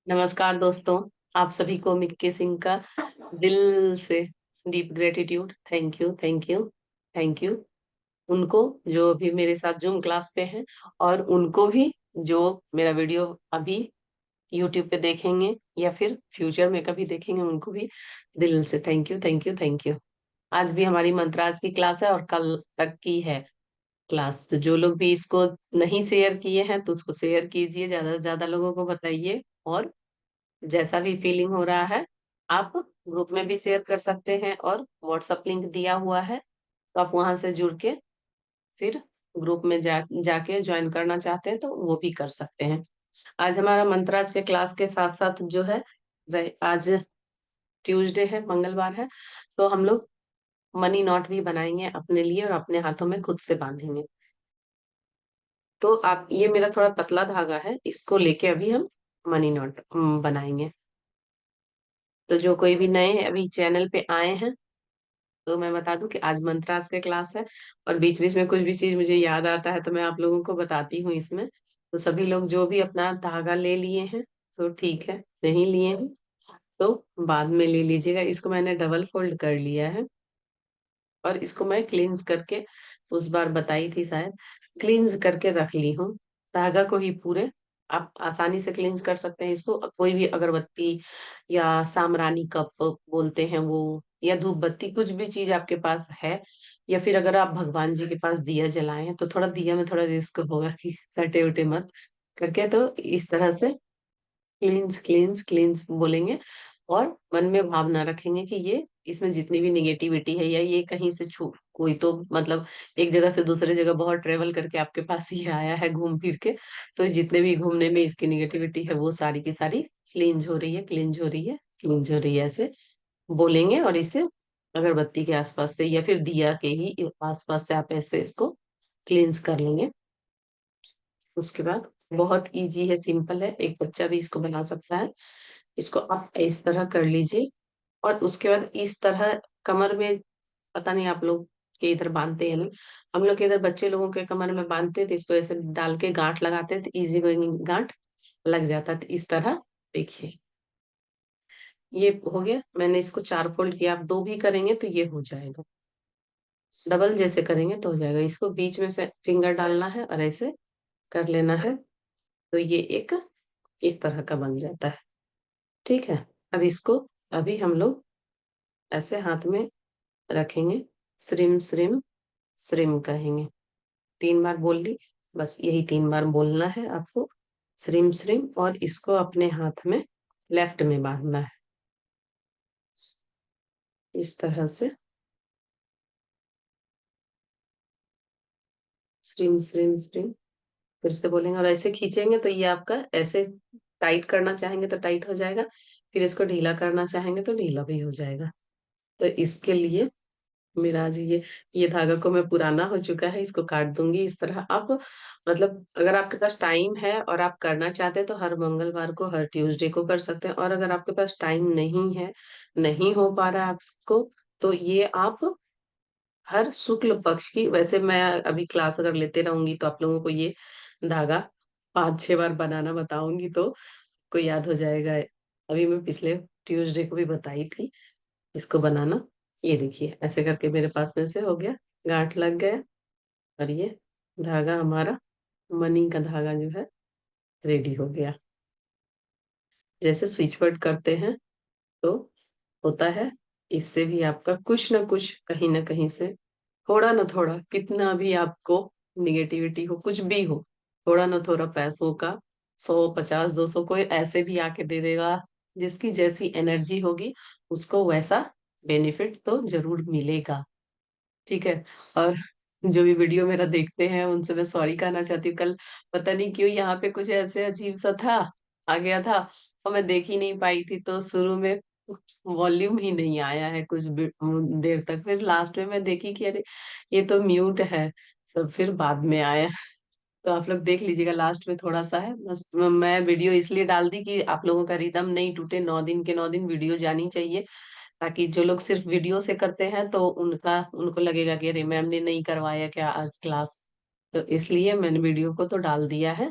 नमस्कार दोस्तों। आप सभी को मिक्की सिंह का दिल से deep gratitude. Thank you, thank you, thank you. उनको जो अभी मेरे साथ जूम क्लास पे हैं, और उनको भी जो मेरा वीडियो अभी यूट्यूब पे देखेंगे या फिर फ्यूचर में कभी देखेंगे, उनको भी दिल से thank you, thank you, thank you. आज भी हमारी मंत्राज की क्लास है और कल तक की है क्लास। तो जो लोग भी इसको नहीं शेयर किए हैं तो उसको शेयर कीजिए, ज्यादा से ज्यादा लोगों को बताइए। और जैसा भी फीलिंग हो रहा है, आप ग्रुप में भी शेयर कर सकते हैं, और व्हाट्सएप लिंक दिया हुआ है तो आप वहां से जुड़ के फिर ग्रुप में जाके ज्वाइन करना चाहते हैं तो वो भी कर सकते हैं। आज हमारा मंत्राज के क्लास के साथ साथ जो है, आज ट्यूसडे है, मंगलवार है, तो हम लोग मनी नॉट भी बनाएंगे अपने लिए और अपने हाथों में खुद से बांधेंगे। तो आप, ये मेरा थोड़ा पतला धागा है, इसको लेके अभी हम मनी नॉट बनाएंगे। तो जो कोई भी नए अभी चैनल पे आए हैं, तो मैं बता दूं कि आज मंत्रास के क्लास है, और बीच बीच में कुछ भी चीज मुझे याद आता है तो मैं आप लोगों को बताती हूँ इसमें। तो सभी लोग जो भी अपना धागा ले लिए हैं तो ठीक है, नहीं लिए हैं तो बाद में ले लीजिएगा। इसको मैंने डबल फोल्ड कर लिया है, और इसको मैं क्लींस करके, उस बार बताई थी शायद, क्लींस करके रख ली हूँ। धागा को ही पूरे आप आसानी से क्लींस कर सकते हैं इसको। कोई भी अगरबत्ती या सामरानी कप बोलते हैं वो, या धूप बत्ती, कुछ भी चीज आपके पास है, या फिर अगर आप भगवान जी के पास दिया जलाए हैं तो थोड़ा दिया में थोड़ा रिस्क होगा कि सटे उटे मत करके, तो इस तरह से क्लींस क्लींस क्लींस बोलेंगे। और मन में भावना रखेंगे कि ये, इसमें जितनी भी निगेटिविटी है, या ये कहीं से छू, कोई तो मतलब एक जगह से दूसरे जगह बहुत ट्रेवल करके आपके पास ही आया है घूम फिर के, तो जितने भी घूमने में इसकी निगेटिविटी है वो सारी की सारी क्लींज हो रही है, क्लींज हो रही है, क्लींज हो रही है, ऐसे बोलेंगे। और इसे अगरबत्ती के आसपास से या फिर दिया के ही आसपास से आप ऐसे इसको क्लींस कर लेंगे। उसके बाद बहुत इजी है, सिंपल है, एक बच्चा भी इसको बना सकता है। इसको आप इस तरह कर लीजिए, और उसके बाद इस तरह कमर में, पता नहीं आप लोग के इधर बांधते हैं नहीं, हम लोग के इधर बच्चे लोगों के कमर में बांधते थे, इसको ऐसे डाल के गांठ लगाते थे, इजी गोइंग गांठ लग जाता था इस तरह। देखिए, ये हो गया। मैंने इसको चार फोल्ड किया, आप दो भी करेंगे तो ये हो जाएगा, डबल जैसे करेंगे तो हो जाएगा। इसको बीच में से फिंगर डालना है और ऐसे कर लेना है, तो ये एक इस तरह का बन जाता है। ठीक है, अब इसको, अभी हम लोग ऐसे हाथ में रखेंगे, श्रिम श्रिम श्रिम कहेंगे। 3 बार बोल ली, बस यही 3 बार बोलना है आपको, श्रिम श्रिम। और इसको अपने हाथ में लेफ्ट में बांधना है इस तरह से, श्रिम श्रिम श्रिम। फिर से बोलेंगे और ऐसे खींचेंगे तो ये आपका ऐसे, टाइट करना चाहेंगे तो टाइट हो जाएगा, फिर इसको ढीला करना चाहेंगे तो ढीला भी हो जाएगा। तो इसके लिए मेरा आज ये धागा को मैं पुराना हो चुका है, इसको काट दूंगी इस तरह। आप मतलब अगर आपके पास टाइम है और आप करना चाहते हैं तो हर मंगलवार को, हर ट्यूसडे को कर सकते हैं, और अगर आपके पास टाइम नहीं है, नहीं हो पा रहा है आपको, तो ये आप हर शुक्ल पक्ष की, वैसे मैं अभी क्लास अगर लेते रहूंगी तो आप लोगों को ये धागा 5-6 बार बनाना बताऊंगी तो को याद हो जाएगा। अभी मैं पिछले ट्यूसडे को भी बताई थी इसको बनाना। ये देखिए, ऐसे करके मेरे पास में से हो गया, गांठ लग गया, और ये धागा हमारा मनी का धागा जो है रेडी हो गया। जैसे स्विच वर्ड करते हैं तो होता है, इससे भी आपका कुछ ना कुछ कहीं ना कहीं से, थोड़ा ना थोड़ा, कितना भी आपको निगेटिविटी हो, कुछ भी हो, थोड़ा ना थोड़ा पैसों का, 100, 50, 200 कोई ऐसे भी आके दे देगा। जिसकी जैसी एनर्जी होगी उसको वैसा बेनिफिट तो जरूर मिलेगा। ठीक है। और जो भी वीडियो मेरा देखते हैं उनसे मैं सॉरी कहना चाहती हूँ। कल पता नहीं क्यों यहाँ पे कुछ ऐसे अजीब सा था, आ गया था, और मैं देख ही नहीं पाई थी, तो शुरू में वॉल्यूम ही नहीं आया है कुछ देर तक, फिर लास्ट में मैं देखी कि अरे ये तो म्यूट है, तो फिर बाद में आया। तो आप लोग देख लीजिएगा, लास्ट में थोड़ा सा है बस। मैं वीडियो इसलिए डाल दी कि आप लोगों का रिदम नहीं टूटे, 9 दिन के 9 दिन वीडियो जानी चाहिए, ताकि जो लोग सिर्फ वीडियो से करते हैं तो उनको लगेगा कि अरे मैम ने नहीं करवाया क्या आज क्लास। तो इसलिए मैंने वीडियो को तो डाल दिया है,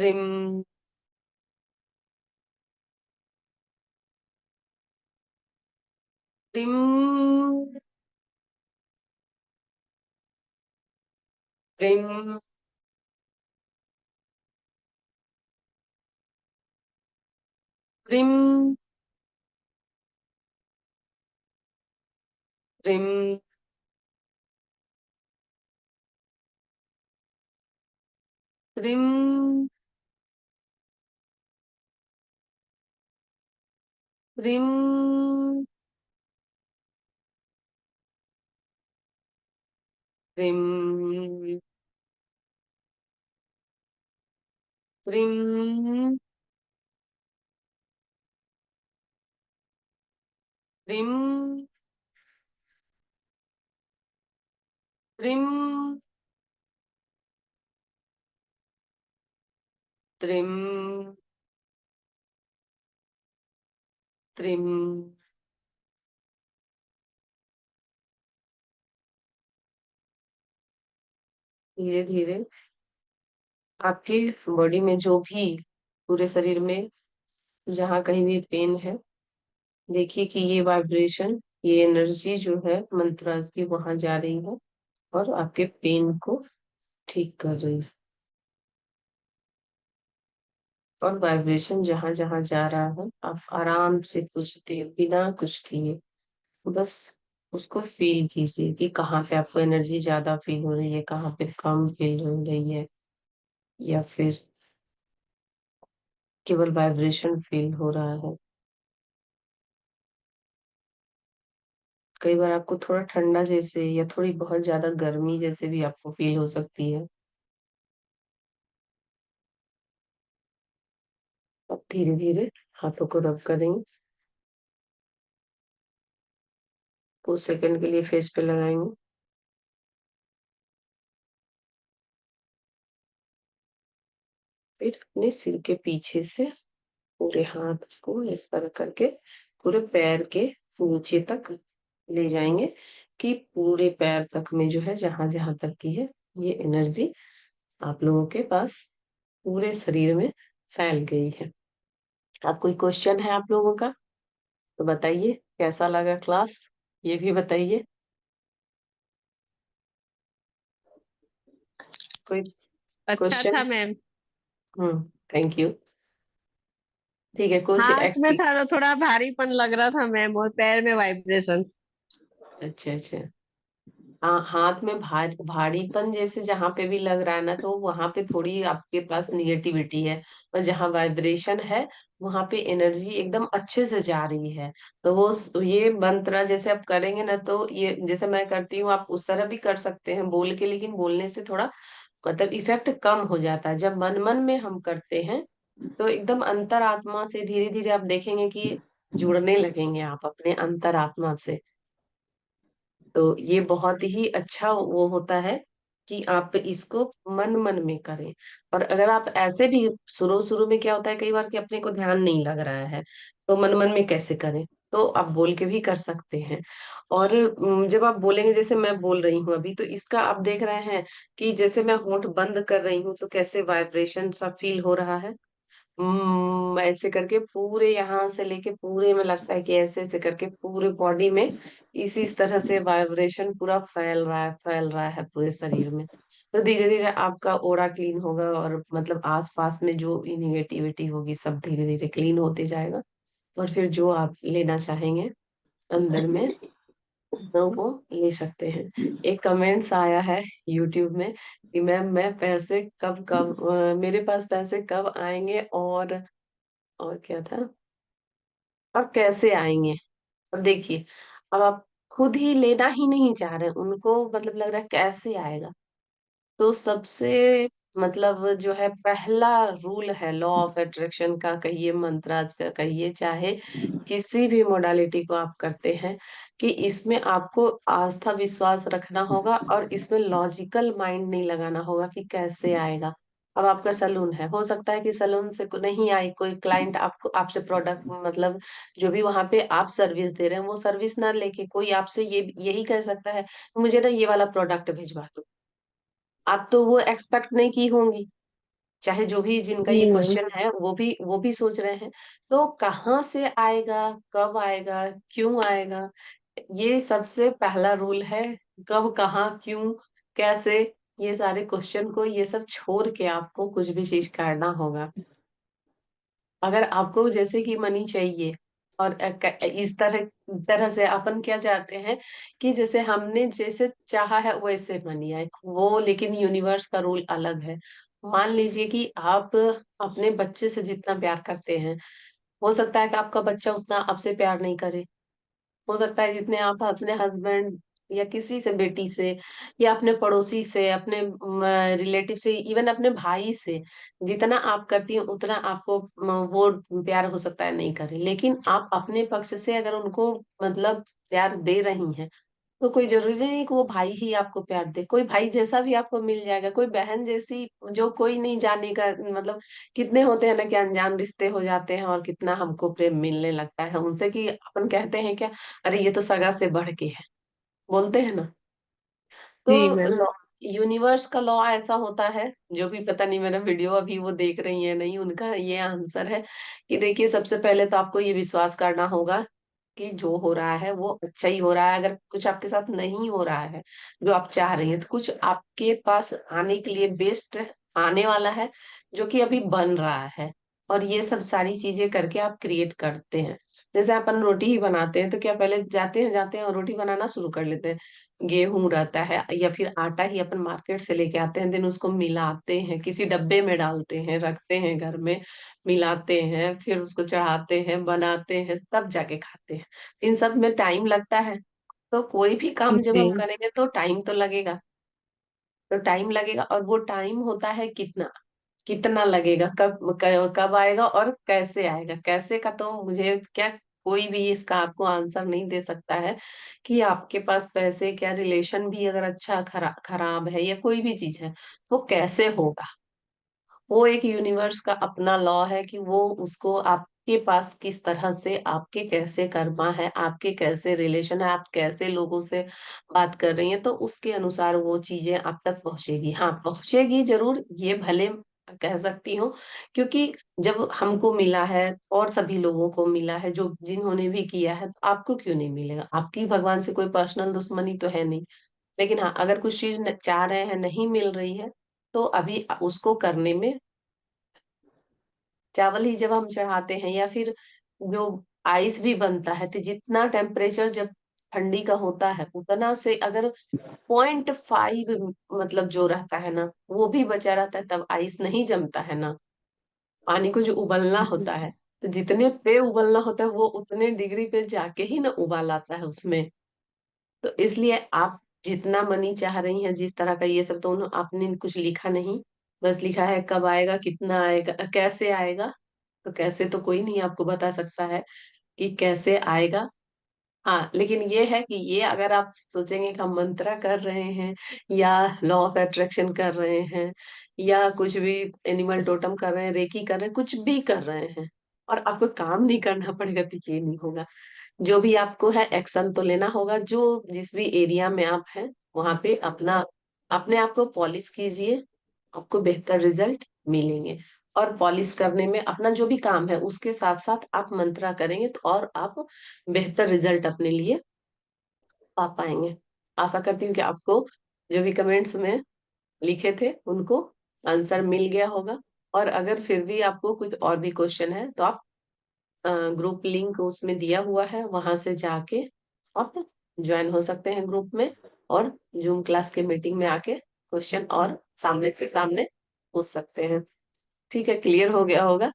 प्रेम, प्रेम, प्रेम, प्रेम, प्रेम, प्रेम, प्रेम, प्रेम, प्रेम, प्रेम, प्रेम, प्रेम, प्रेम। धीरे धीरे आपके बॉडी में जो भी, पूरे शरीर में जहाँ कहीं भी पेन है, देखिए कि ये वाइब्रेशन, ये एनर्जी जो है मंत्रास की वहां जा रही है और आपके पेन को ठीक कर रही है। और वाइब्रेशन जहां जहां जा रहा है, आप आराम से कुछ देर बिना कुछ किए बस उसको फील कीजिए कि कहाँ पे आपको एनर्जी ज्यादा फील हो रही है, कहाँ पे कम फील हो रही है, या फिर केवल वाइब्रेशन फील हो रहा है। कई बार आपको थोड़ा ठंडा जैसे या थोड़ी बहुत ज्यादा गर्मी जैसे भी आपको फील हो सकती है। अब धीरे धीरे हाथों को रब करेंगे, कुछ सेकंड के लिए फेस पे लगाएंगे, फिर अपने सिर के पीछे से पूरे हाथ को इस तरह करके पूरे पैर के नीचे तक ले जाएंगे कि पूरे पैर तक में जो है, जहां जहां तक की है ये एनर्जी आप लोगों के पास पूरे शरीर में फैल गई है। अब कोई क्वेश्चन है आप लोगों का तो बताइए, कैसा लगा क्लास, ये भी बताइए। कोई अच्छा क्वेश्चन? था मैम। Thank you. ठीक है, कुछ हाथ में एक्सपी था तो थोड़ा भारीपन लग रहा था मैम, और पैर में वाइब्रेशन। अच्छा अच्छा। हाँ, हाथ में भारीपन जैसे जहां पे भी लग रहा है ना, तो वहां पे थोड़ी आपके पास निगेटिविटी है। और जहां वाइब्रेशन है वहां पे एनर्जी एकदम अच्छे से जा रही है। तो ये मंत्र जैसे आप करेंगे ना, तो ये जैसे मैं करती हूँ आप उस तरह भी कर सकते हैं बोल के, लेकिन बोलने से थोड़ा मतलब इफेक्ट कम हो जाता है। जब मन मन में हम करते हैं तो एकदम अंतरात्मा से धीरे धीरे आप देखेंगे कि जुड़ने लगेंगे आप अपने अंतरात्मा से। तो ये बहुत ही अच्छा वो होता है कि आप इसको मन मन में करें। और अगर आप ऐसे भी, शुरू शुरू में क्या होता है कई बार कि अपने को ध्यान नहीं लग रहा है, तो मन मन में कैसे करें, तो आप बोल के भी कर सकते हैं। और जब आप बोलेंगे, जैसे मैं बोल रही हूँ अभी, तो इसका आप देख रहे हैं कि जैसे मैं होंठ बंद कर रही हूँ तो कैसे वाइब्रेशन सा फील हो रहा है। ऐसे करके पूरे यहाँ से लेके पूरे में लगता है कि ऐसे ऐसे करके पूरे बॉडी में इस तरह से वाइब्रेशन पूरा फैल रहा है पूरे शरीर में। तो धीरे धीरे आपका ओरा क्लीन होगा और मतलब आसपास में जो निगेटिविटी होगी सब धीरे धीरे क्लीन होते जाएगा। और फिर जो आप लेना चाहेंगे अंदर में तो वो ले सकते हैं। एक कमेंट्स आया है यूट्यूब में कि मैम मैं पैसे कब कब मेरे पास पैसे कब आएंगे, और क्या था, और कैसे आएंगे। अब देखिए, अब आप खुद ही लेना ही नहीं चाह रहे, उनको मतलब लग रहा है कैसे आएगा। तो सबसे मतलब जो है पहला रूल है लॉ ऑफ अट्रैक्शन का, कहिए मंत्राज का कहिए, चाहे किसी भी मोडालिटी को आप करते हैं, कि इसमें आपको आस्था विश्वास रखना होगा और इसमें लॉजिकल माइंड नहीं लगाना होगा कि कैसे आएगा। अब आपका सलून है, हो सकता है कि सलून से नहीं आए कोई क्लाइंट, आपको आपसे प्रोडक्ट मतलब जो भी वहां पे आप सर्विस दे रहे हैं वो सर्विस ना लेके कोई आपसे ये यही कह सकता है, मुझे ना ये वाला प्रोडक्ट भिजवा दो। आप तो वो एक्सपेक्ट नहीं की होंगी। चाहे जो भी जिनका ये जी मैम। क्वेश्चन है वो भी सोच रहे हैं। तो कहाँ से आएगा, कब आएगा, क्यों आएगा, ये सबसे पहला रूल है। कब, कहाँ, क्यों, कैसे, ये सारे क्वेश्चन को ये सब छोड़ के आपको कुछ भी चीज करना होगा। अगर आपको जैसे कि मनी चाहिए, और इस तरह तरह से अपन क्या चाहते हैं कि जैसे हमने जैसे चाहा है वैसे मनी आए, वो लेकिन यूनिवर्स का रूल अलग है। मान लीजिए कि आप अपने बच्चे से जितना प्यार करते हैं, हो सकता है कि आपका बच्चा उतना आपसे प्यार नहीं करे। हो सकता है जितने आप अपने हस्बैंड या किसी से, बेटी से, या अपने पड़ोसी से, अपने रिलेटिव से, इवन अपने भाई से जितना आप करती हैं उतना आपको वो प्यार हो सकता है नहीं करे। लेकिन आप अपने पक्ष से अगर उनको मतलब प्यार दे रही हैं, तो कोई जरूरी नहीं कि वो भाई ही आपको प्यार दे। कोई भाई जैसा भी आपको मिल जाएगा, कोई बहन जैसी जो कोई नहीं जानेगा। मतलब कितने होते हैं ना कि अनजान रिश्ते हो जाते हैं और कितना हमको प्रेम मिलने लगता है उनसे, कि अपन कहते हैं क्या, अरे ये तो सगा से बढ़ के है, बोलते हैं ना। जी तो मैम। लॉ, यूनिवर्स का लॉ ऐसा होता है। जो भी, पता नहीं मेरा वीडियो अभी वो देख रही है नहीं, उनका ये आंसर है कि देखिए, सबसे पहले तो आपको ये विश्वास करना होगा कि जो हो रहा है वो अच्छा ही हो रहा है। अगर कुछ आपके साथ नहीं हो रहा है जो आप चाह रही हैं, तो कुछ आपके पास आने के लिए बेस्ट आने वाला है, जो कि अभी बन रहा है। और ये सब सारी चीजें करके आप क्रिएट करते हैं। जैसे अपन रोटी ही बनाते हैं, तो क्या पहले जाते हैं और रोटी बनाना शुरू कर लेते हैं। गेहूं रहता है या फिर आटा ही अपन मार्केट से लेके आते हैं, देन उसको मिलाते हैं, किसी डब्बे में डालते हैं, रखते हैं घर में, मिलाते हैं, फिर उसको चढ़ाते हैं, बनाते हैं, तब जाके खाते हैं। इन सब में टाइम लगता है। तो कोई भी काम जब हम जी करेंगे तो टाइम तो लगेगा। तो टाइम लगेगा, और वो टाइम होता है कितना, कितना लगेगा, कब आएगा और कैसे आएगा। कैसे का तो मुझे क्या, कोई भी इसका आपको आंसर नहीं दे सकता है कि आपके पास पैसे, क्या रिलेशन भी अगर अच्छा खराब है या कोई भी चीज है, वो कैसे होगा। वो एक यूनिवर्स का अपना लॉ है कि वो उसको आपके पास किस तरह से, आपके कैसे कर्मा है, आपके कैसे रिलेशन है, आप कैसे लोगों से बात कर रही हैं, तो उसके अनुसार वो चीजें आप तक पहुंचेगी। हाँ, पहुंचेगी जरूर, ये भले कह सकती हूँ। क्योंकि जब हमको मिला है और सभी लोगों को मिला है, जो जिन्होंने भी किया है, तो आपको क्यों नहीं मिलेगा। आपकी भगवान से कोई पर्सनल दुश्मनी तो है नहीं। लेकिन हाँ, अगर कुछ चीज चाह रहे हैं, नहीं मिल रही है, तो अभी उसको करने में, चावल ही जब हम चढ़ाते हैं या फिर जो आइस भी बनता है, तो जितना टेम्परेचर जब ठंडी का होता है, उतना से अगर 0.5 मतलब जो रहता है ना, वो भी बचा रहता है, तब आइस नहीं जमता है ना। पानी को जो उबलना होता है, तो जितने पे उबलना होता है वो उतने डिग्री पे जाके ही ना उबाल आता है उसमें। तो इसलिए आप जितना मनी चाह रही हैं, जिस तरह का, ये सब तो आपने कुछ लिखा नहीं। बस लिखा है कब आएगा, कितना आएगा, कैसे आएगा। तो कैसे तो कोई नहीं आपको बता सकता है कि कैसे आएगा। हाँ, लेकिन ये है कि ये अगर आप सोचेंगे कि हम मंत्रा कर रहे हैं, या लॉ ऑफ अट्रैक्शन कर रहे हैं, या कुछ भी एनिमल टोटम कर रहे हैं, रेकी कर रहे हैं, कुछ भी कर रहे हैं, और आपको काम नहीं करना पड़ेगा, तो ये नहीं होगा। जो भी आपको है, एक्शन तो लेना होगा। जो जिस भी एरिया में आप हैं, वहां पे अपना, अपने आप को पॉलिश कीजिए, आपको बेहतर रिजल्ट मिलेंगे। और पॉलिश करने में अपना जो भी काम है उसके साथ साथ आप मंत्रा करेंगे, तो और आप बेहतर रिजल्ट अपने लिए पा पाएंगे। आशा करती हूँ कि आपको जो भी कमेंट्स में लिखे थे उनको आंसर मिल गया होगा। और अगर फिर भी आपको कुछ और भी क्वेश्चन है, तो आप ग्रुप लिंक उसमें दिया हुआ है, वहां से जाके आप ज्वाइन हो सकते हैं ग्रुप में, और जूम क्लास के मीटिंग में आके क्वेश्चन और सामने से सामने पूछ सकते हैं। ठीक है, क्लियर हो गया होगा।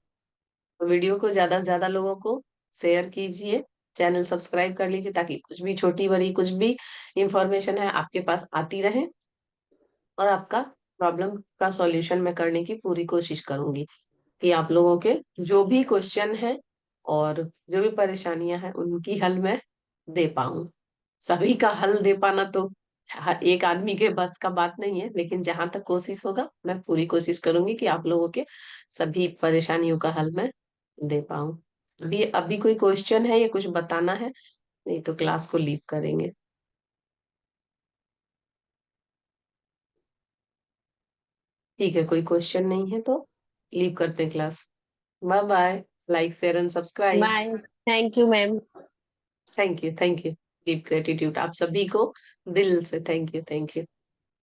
तो वीडियो को ज्यादा से ज्यादा लोगों को शेयर कीजिए, चैनल सब्सक्राइब कर लीजिए, ताकि कुछ भी छोटी बड़ी कुछ भी इंफॉर्मेशन है आपके पास आती रहे। और आपका प्रॉब्लम का सॉल्यूशन मैं करने की पूरी कोशिश करूंगी, कि आप लोगों के जो भी क्वेश्चन है और जो भी परेशानियां हैं, उनकी हल मैं दे पाऊं। सभी का हल दे पाना तो हर एक आदमी के बस का बात नहीं है, लेकिन जहां तक कोशिश होगा, मैं पूरी कोशिश करूंगी कि आप लोगों के सभी परेशानियों का हल मैं दे पाऊं। अभी अभी कोई क्वेश्चन है या कुछ बताना है, नहीं तो क्लास को लीव करेंगे। ठीक है, कोई क्वेश्चन नहीं है तो लीव करते हैं class. Bye bye. Like share and subscribe. Bye. Thank you ma'am. Thank you thank you. Deep gratitude आप सभी को, दिल से थैंक यू थैंक यू।